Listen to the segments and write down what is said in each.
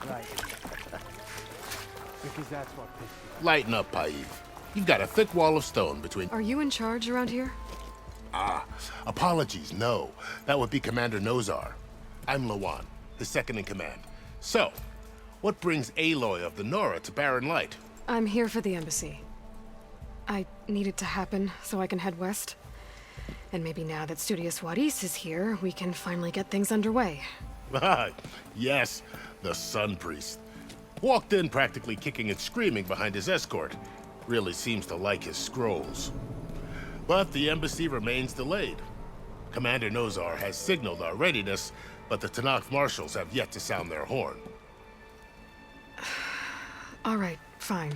Right. Because that's what pissed me. Lighten up, Paiv. You've got a thick wall of stone between... Are you in charge around here? Ah, apologies, no. That would be Commander Nozar. I'm Lawan, his second in command. So, what brings Aloy of the Nora to Barren Light? I'm here for the embassy. I need it to happen so I can head west. And maybe now that Studious Juarez is here, we can finally get things underway. Yes, the Sun Priest. Walked in practically kicking and screaming behind his escort. Really seems to like his scrolls. But the embassy remains delayed. Commander Nozar has signaled our readiness, but the Tanakh marshals have yet to sound their horn. All right, fine.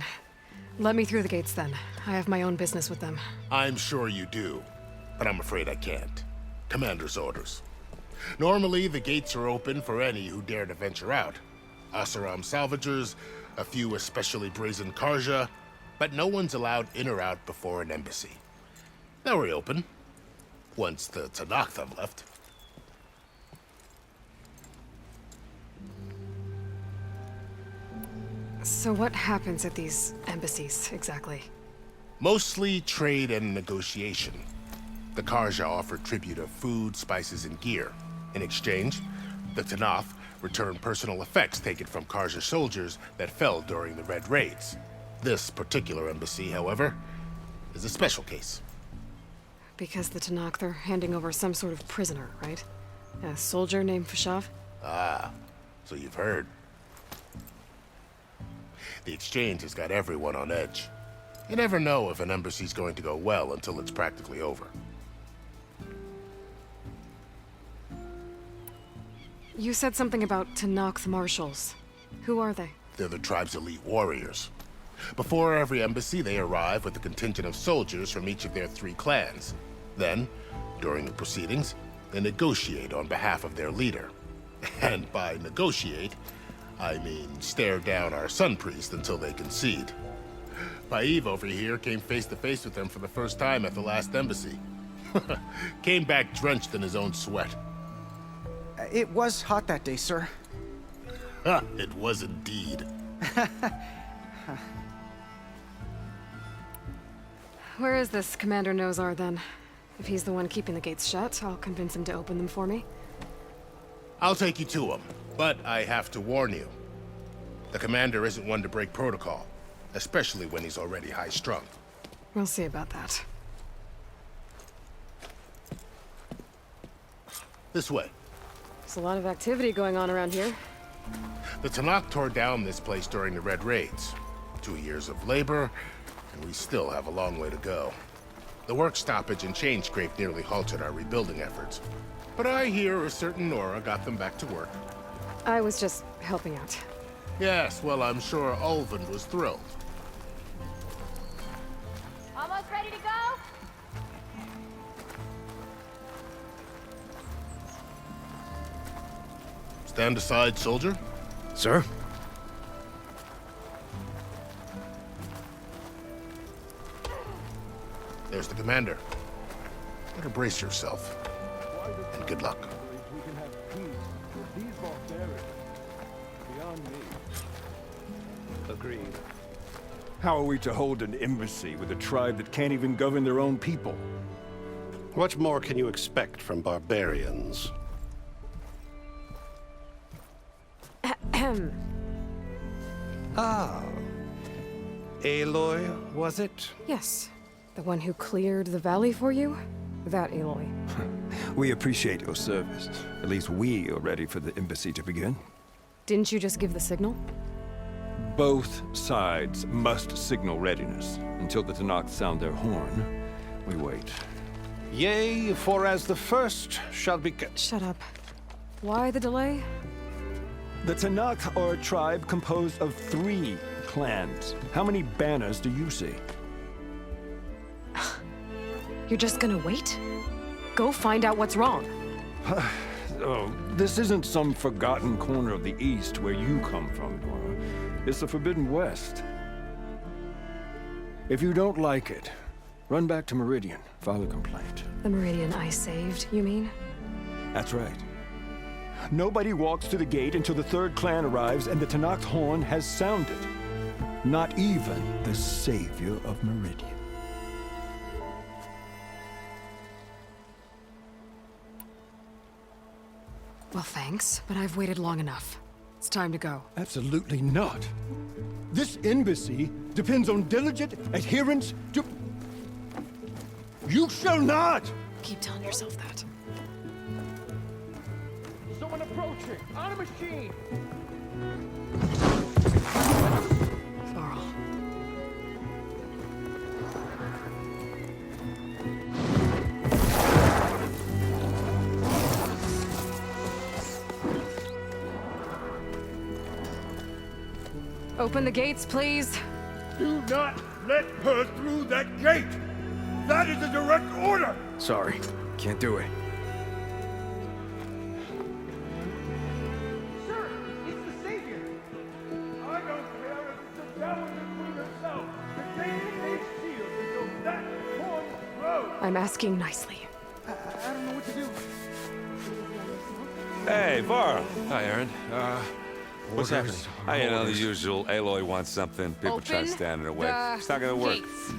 Let me through the gates then. I have my own business with them. I'm sure you do, but I'm afraid I can't. Commander's orders. Normally, the gates are open for any who dare to venture out. Asaram salvagers, a few especially brazen Karja, but no one's allowed in or out before an embassy. They'll reopen, once the Tanakh have left. So what happens at these embassies, exactly? Mostly trade and negotiation. The Karja offer tribute of food, spices, and gear. In exchange, the Tanakh return personal effects taken from Karja soldiers that fell during the Red Raids. This particular embassy, however, is a special case. Because the Tanakh, they're handing over some sort of prisoner, right? A soldier named Fashav? Ah, so you've heard. The exchange has got everyone on edge. You never know if an embassy's going to go well until it's practically over. You said something about Tanakh marshals. Who are they? They're the tribe's elite warriors. Before every embassy, they arrive with a contingent of soldiers from each of their 3 clans. Then, during the proceedings, they negotiate on behalf of their leader. And by negotiate, I mean stare down our Sun Priest until they concede. Paiv over here came face to face with them for the first time at the last embassy. Came back drenched in his own sweat. It was hot that day, sir. It was indeed. Where is this Commander Nozar, then? If he's the one keeping the gates shut, I'll convince him to open them for me. I'll take you to him, but I have to warn you. The commander isn't one to break protocol, especially when he's already high-strung. We'll see about that. This way. There's a lot of activity going on around here. The Tanakh tore down this place during the Red Raids. 2 years of labor, and we still have a long way to go. The work stoppage and chain scrape nearly halted our rebuilding efforts. But I hear a certain Nora got them back to work. I was just helping out. Yes, well, I'm sure Ulvin was thrilled. Almost ready to go? Stand aside, soldier. Sir? There's the commander. Better brace yourself. And good luck. We can have peace with these barbarians. Beyond me. Agreed. How are we to hold an embassy with a tribe that can't even govern their own people? What more can you expect from barbarians? Ah. Aloy, was it? Yes. The one who cleared the valley for you? That Aloy. We appreciate your service. At least we are ready for the embassy to begin. Didn't you just give the signal? Both sides must signal readiness. Until the Tanakh sound their horn, we wait. Yea, for as the first shall be... Shut up. Why the delay? The Tanakh are a tribe composed of 3 clans. How many banners do you see? You're just gonna wait? Go find out what's wrong. Oh, this isn't some forgotten corner of the East where you come from, Nora. It's the Forbidden West. If you don't like it, run back to Meridian, file a complaint. The Meridian I saved, you mean? That's right. Nobody walks to the gate until the third clan arrives and the Tanakh horn has sounded. Not even the savior of Meridian. Well, thanks, but I've waited long enough. It's time to go. Absolutely not. This embassy depends on diligent adherence to... You shall not! Keep telling yourself that. Someone approaching! On a machine! Varl. Open the gates, please. Do not let her through that gate! That is a direct order! Sorry, can't do it. Sir, it's the Savior! I don't care if it's a devil the queen herself! The gate is sealed until that horn blows! I'm asking nicely. I don't know what to do. Hey, Varl. Hi, Aaron. What's happening? You know, the usual. Aloy wants something. People try to Open stand in her way. the It's not gonna work. gates.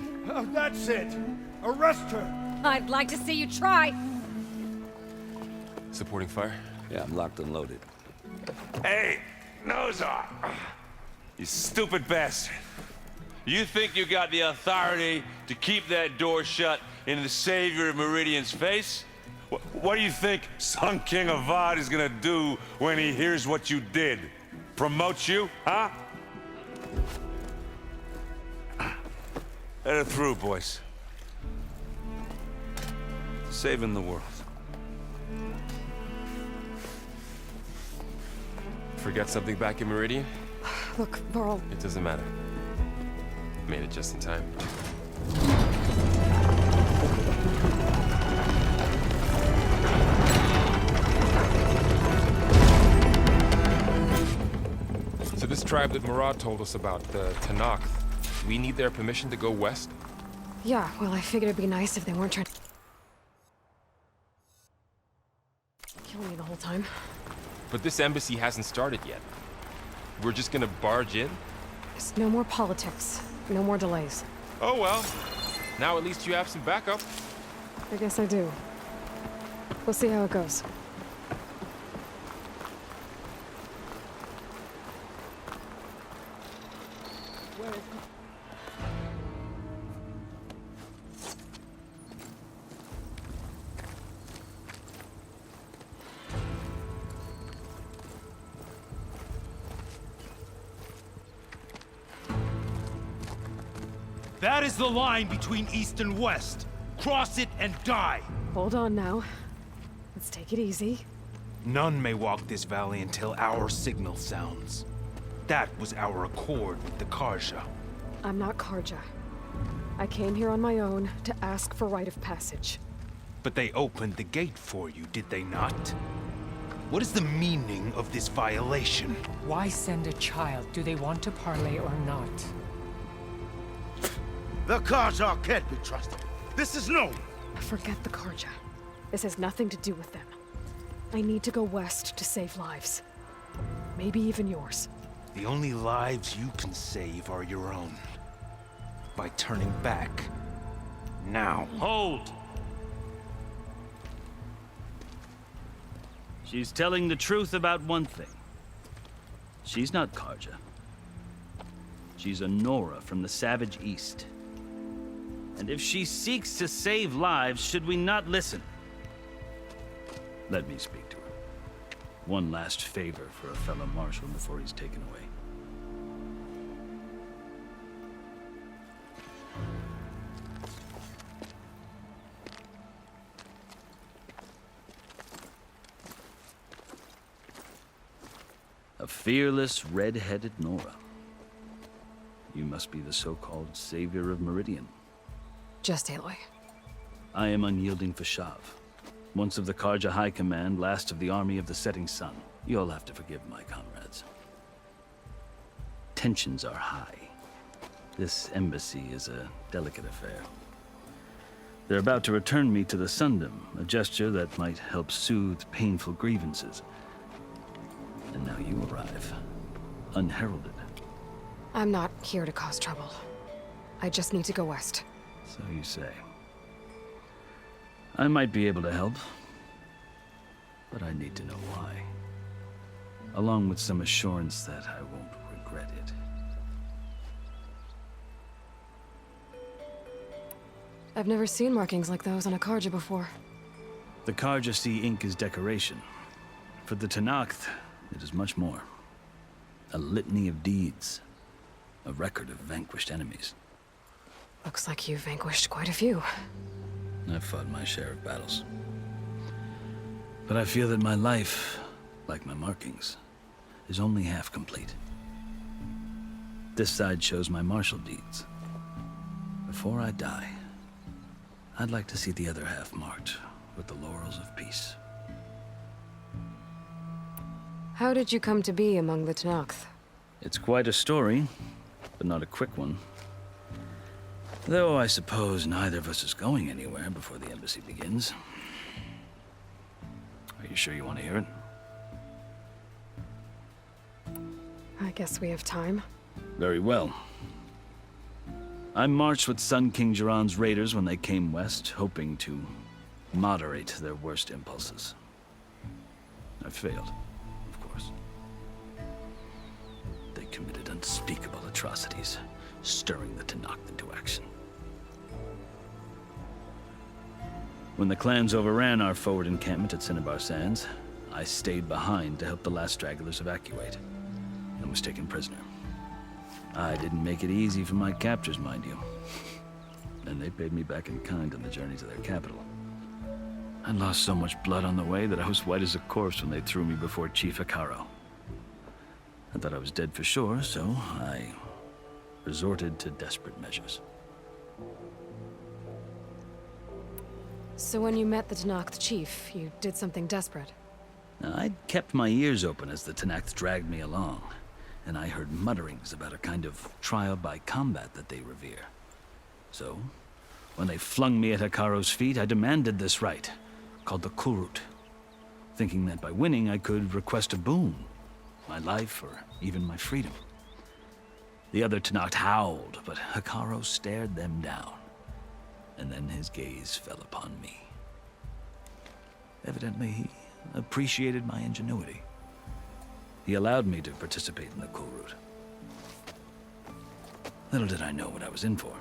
That's it! Arrest her! I'd like to see you try. Supporting fire? Yeah, I'm locked and loaded. Hey, Nozar! You stupid bastard. You think you got the authority to keep that door shut in the savior of Meridian's face? What do you think Sun King Avad is gonna do when he hears what you did? Promote you, huh? Let her through, boys. Saving the world. Forget something back in Meridian? Look, Varl, It doesn't matter. Made it just in time. So this tribe that Murad told us about, the Tanakh, we need their permission to go west? yeah, well, I figured it'd be nice if they weren't trying to kill me the whole time. But this embassy hasn't started yet. We're just gonna barge in? There's no more politics, no more delays. Oh well. Now at least you have some backup. I guess I do. We'll see how it goes. That is the line between East and West. Cross it and die! Hold on now. Let's take it easy. None may walk this valley until our signal sounds. That was our accord with the Karja. I'm not Karja. I came here on my own to ask for rite of passage. But they opened the gate for you, did they not? What is the meaning of this violation? Why send a child? Do they want to parley or not? The Karja can't be trusted. This is known. Forget the Karja. This has nothing to do with them. I need to go west to save lives. Maybe even yours. The only lives you can save are your own. By turning back. Now. Hold! She's telling the truth about one thing. She's not Karja. She's a Nora from the Savage East. And if she seeks to save lives, should we not listen? Let me speak to her. One last favor for a fellow marshal before he's taken away. A fearless, red-headed Nora. You must be the so-called savior of Meridian. Just Aloy. I am unyielding Fashav. Once of the Karja High Command, last of the army of the setting sun. You'll have to forgive my comrades. Tensions are high. This embassy is a delicate affair. They're about to return me to the Sundom, a gesture that might help soothe painful grievances. you arrive, unheralded. I'm not here to cause trouble. I just need to go west. So you say. I might be able to help, but I need to know why. Along with some assurance that I won't regret it. I've never seen markings like those on a Karja before. The Karja see ink as decoration. For the Tenakth, it is much more. A litany of deeds. A record of vanquished enemies. Looks like you've vanquished quite a few. I've fought my share of battles. But I feel that my life, like my markings, is only half complete. This side shows my martial deeds. Before I die, I'd like to see the other half marked with the laurels of peace. How did you come to be among the Tenakth? It's quite a story, but not a quick one. Though I suppose neither of us is going anywhere before the embassy begins. Are you sure you want to hear it? I guess we have time. Very well. I marched with Sun King Jiran's raiders when they came west, hoping to moderate their worst impulses. I failed, of course. They committed unspeakable atrocities, stirring the Tenakth into action. When the clans overran our forward encampment at Cinnabar Sands, I stayed behind to help the last stragglers evacuate, and was taken prisoner. I didn't make it easy for my captors, mind you. And they paid me back in kind on the journey to their capital. I lost so much blood on the way that I was white as a corpse when they threw me before Chief Hikaru. I thought I was dead for sure, so I resorted to desperate measures. So when you met the Tenakth chief, you did something desperate? I'd kept my ears open as the Tenakth dragged me along, and I heard mutterings about a kind of trial by combat that they revere. So, when they flung me at Hikaru's feet, I demanded this right, called the Kurut, thinking that by winning I could request a boon, my life or even my freedom. The other Tenakth howled, but Hikaru stared them down, and then his gaze fell upon me. Evidently, he appreciated my ingenuity. He allowed me to participate in the Kurut. Little did I know what I was in for.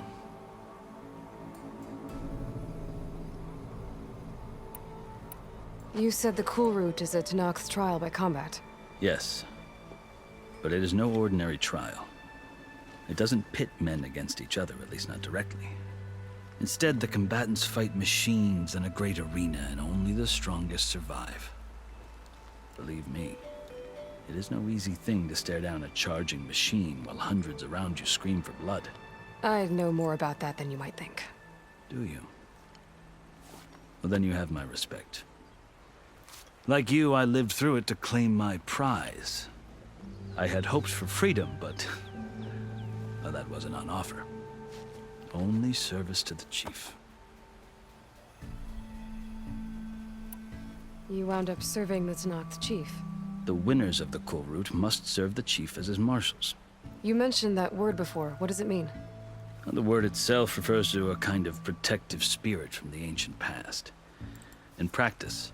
You said the Kurut is a Tenakth trial by combat. Yes, but it is no ordinary trial. It doesn't pit men against each other, at least not directly. Instead, the combatants fight machines in a great arena, and only the strongest survive. Believe me, it is no easy thing to stare down a charging machine while hundreds around you scream for blood. I know more about that than you might think. Do you? Well, then you have my respect. Like you, I lived through it to claim my prize. I had hoped for freedom, but well, that wasn't on offer. Only service to the chief. You wound up serving the Tenakth chief. The winners of the Kurut must serve the chief as his marshals. You mentioned that word before. What does it mean? The word itself refers to a kind of protective spirit from the ancient past. In practice,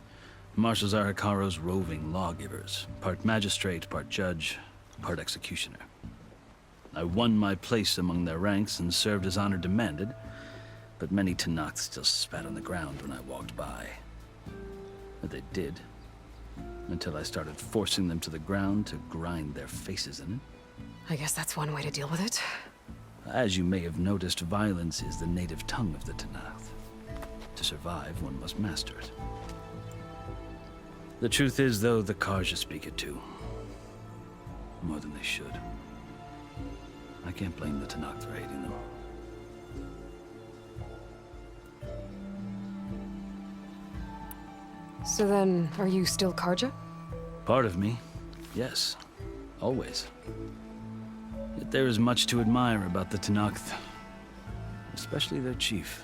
marshals are Hikaru's roving lawgivers, part magistrate, part judge, part executioner. I won my place among their ranks and served as honor demanded, but many Tenakth still spat on the ground when I walked by. But they did, until I started forcing them to the ground to grind their faces in it. I guess that's one way to deal with it. As you may have noticed, violence is the native tongue of the Tenakth. To survive, one must master it. The truth is, though, the Karja speak it too. More than they should. I can't blame the Tenakth for hating them. So then, are you still Karja? Part of me, yes. Always. Yet there is much to admire about the Tenakth. Especially their chief.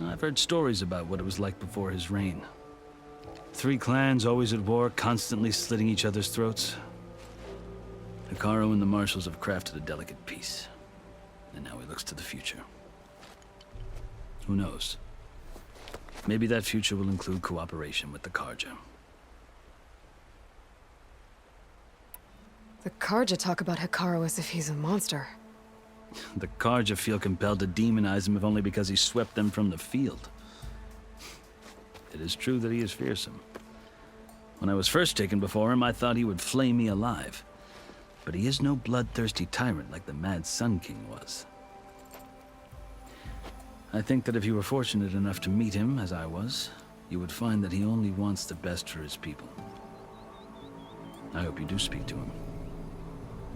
I've heard stories about what it was like before his reign. Three clans always at war, constantly slitting each other's throats. Hekarro and the Marshals have crafted a delicate peace. And now he looks to the future. Who knows? Maybe that future will include cooperation with the Karja. The Karja talk about Hekarro as if he's a monster. The Karja feel compelled to demonize him if only because he swept them from the field. It is true that he is fearsome. When I was first taken before him, I thought he would flay me alive. But he is no bloodthirsty tyrant like the Mad Sun King was. I think that if you were fortunate enough to meet him, as I was, you would find that he only wants the best for his people. I hope you do speak to him.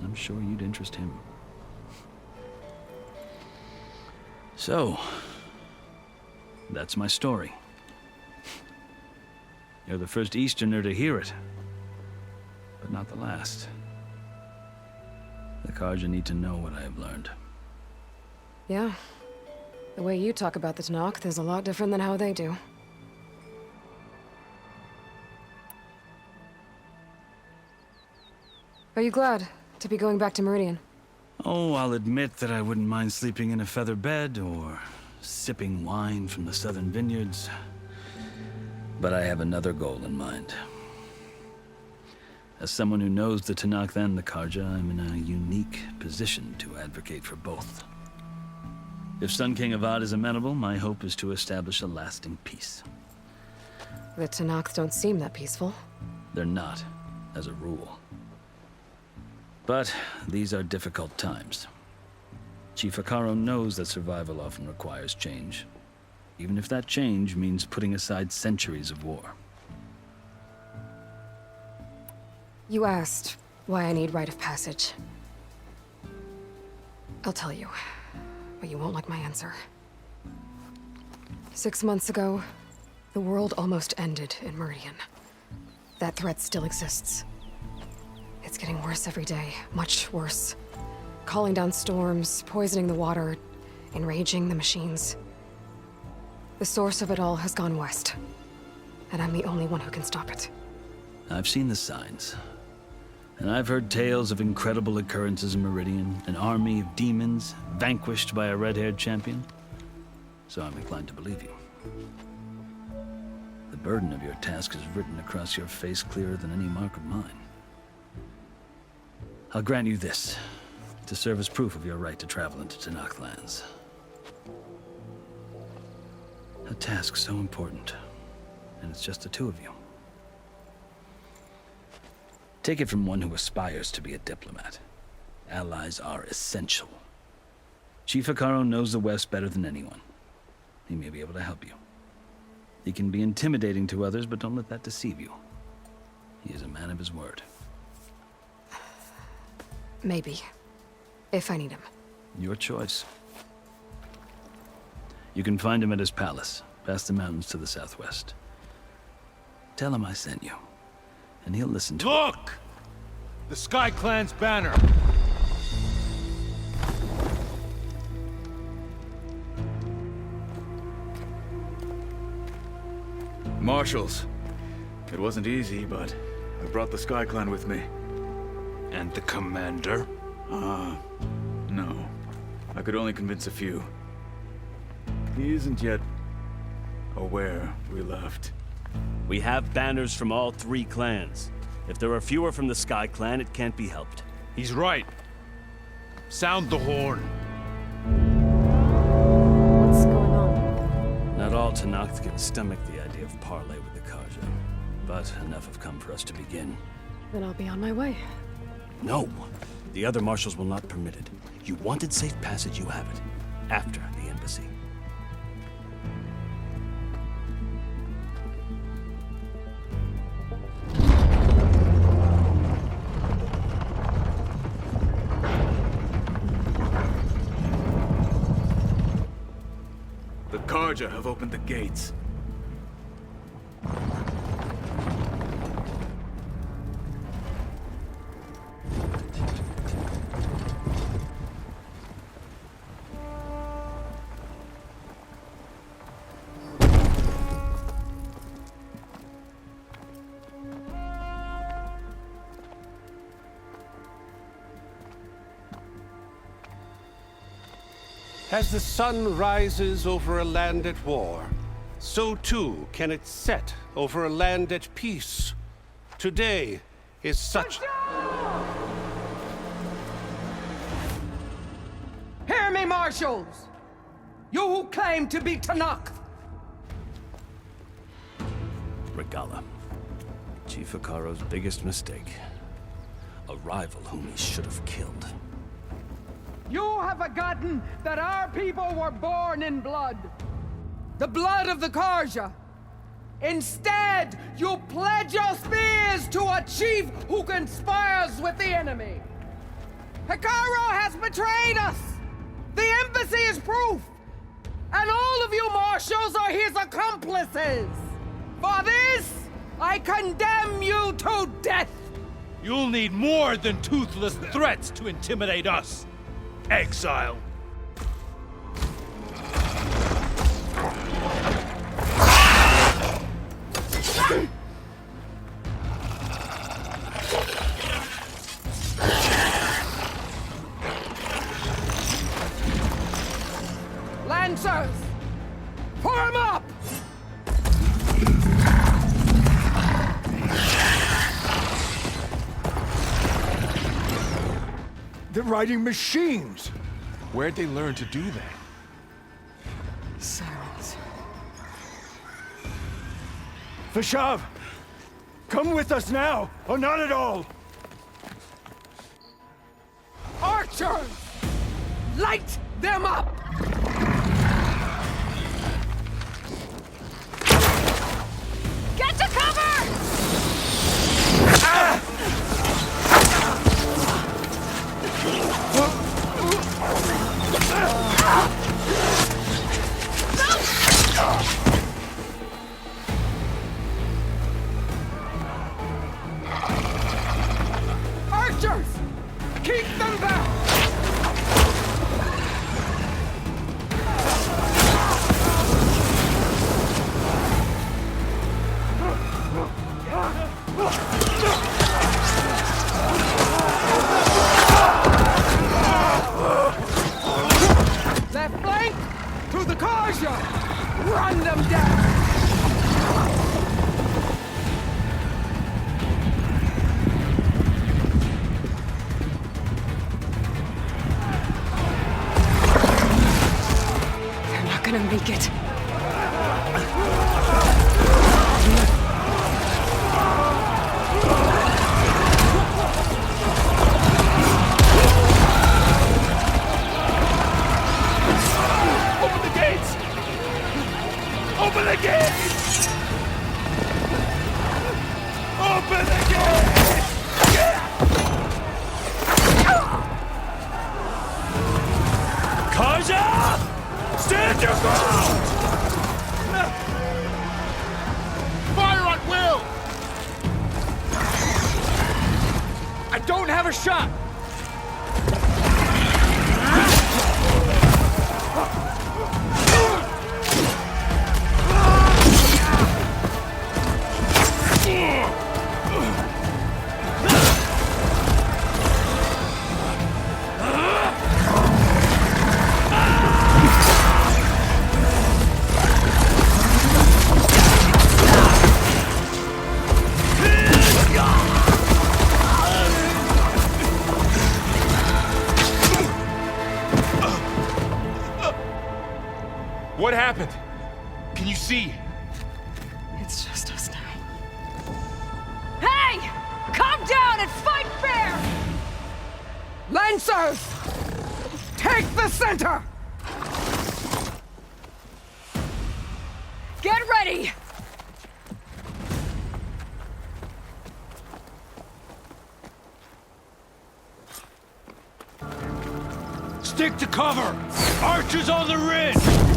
I'm sure you'd interest him. So, that's my story. You're the first Easterner to hear it, but not the last. The Karja need to know what I have learned. Yeah. The way you talk about the Tanakh is a lot different than how they do. Are you glad to be going back to Meridian? Oh, I'll admit that I wouldn't mind sleeping in a feather bed or sipping wine from the southern vineyards. But I have another goal in mind. As someone who knows the Tanakh and the Karja, I'm in a unique position to advocate for both. If Sun King Avad is amenable, my hope is to establish a lasting peace. The Tanakh don't seem that peaceful. They're not, as a rule. But these are difficult times. Chief Hekarro knows that survival often requires change, even if that change means putting aside centuries of war. You asked why I need rite of passage. I'll tell you, but you won't like my answer. 6 months ago, the world almost ended in Meridian. That threat still exists. It's getting worse every day, much worse. Calling down storms, poisoning the water, enraging the machines. The source of it all has gone west, and I'm the only one who can stop it. I've seen the signs. And I've heard tales of incredible occurrences in Meridian, an army of demons vanquished by a red-haired champion. So I'm inclined to believe you. The burden of your task is written across your face clearer than any mark of mine. I'll grant you this, to serve as proof of your right to travel into Tanakh lands. A task so important, and it's just the two of you. Take it from one who aspires to be a diplomat. Allies are essential. Chief Hekarro knows the West better than anyone. He may be able to help you. He can be intimidating to others, but don't let that deceive you. He is a man of his word. Maybe. If I need him. Your choice. You can find him at his palace, past the mountains to the southwest. Tell him I sent you, and he'll listen to it. Look! The Sky Clan's banner! Marshals. It wasn't easy, but I brought the Sky Clan with me. And the commander? No. I could only convince a few. He isn't yet aware we left. We have banners from all three clans. If there are fewer from the Sky Clan, it can't be helped. He's right. Sound the horn. What's going on? Not all Tanakh can stomach the idea of parley with the Karja, but enough have come for us to begin. Then I'll be on my way. No. The other marshals will not permit it. You wanted safe passage, you have it. After the embassy. The Karja have opened the gates. As the sun rises over a land at war, so too can it set over a land at peace. Today is such... Hear me, Marshals! You who claim to be Tanakh! Regala. Chief Hikaro's biggest mistake. A rival whom he should have killed. You have forgotten that our people were born in blood. The blood of the Karja. Instead, you pledge your spears to a chief who conspires with the enemy. Hikaro has betrayed us! The embassy is proof! And all of you marshals are his accomplices! For this, I condemn you to death! You'll need more than toothless threats to intimidate us. Exile. Lancers! Form up! They're riding machines! Where'd they learn to do that? Sirens. Vashav! Come with us now, or not at all! Archers! Light them up! Get to cover! Archers! Keep them back! Left flank! To the Karja! Run them down! They're not gonna make it. Open the gates! Open the gates! Open the gates! Kaja! Stand your ground! Fire at will! I don't have a shot! What happened? Can you see? It's just us now. Hey! Calm down and fight fair! Lancers! Take the center! Get ready! Stick to cover! Archers on the ridge!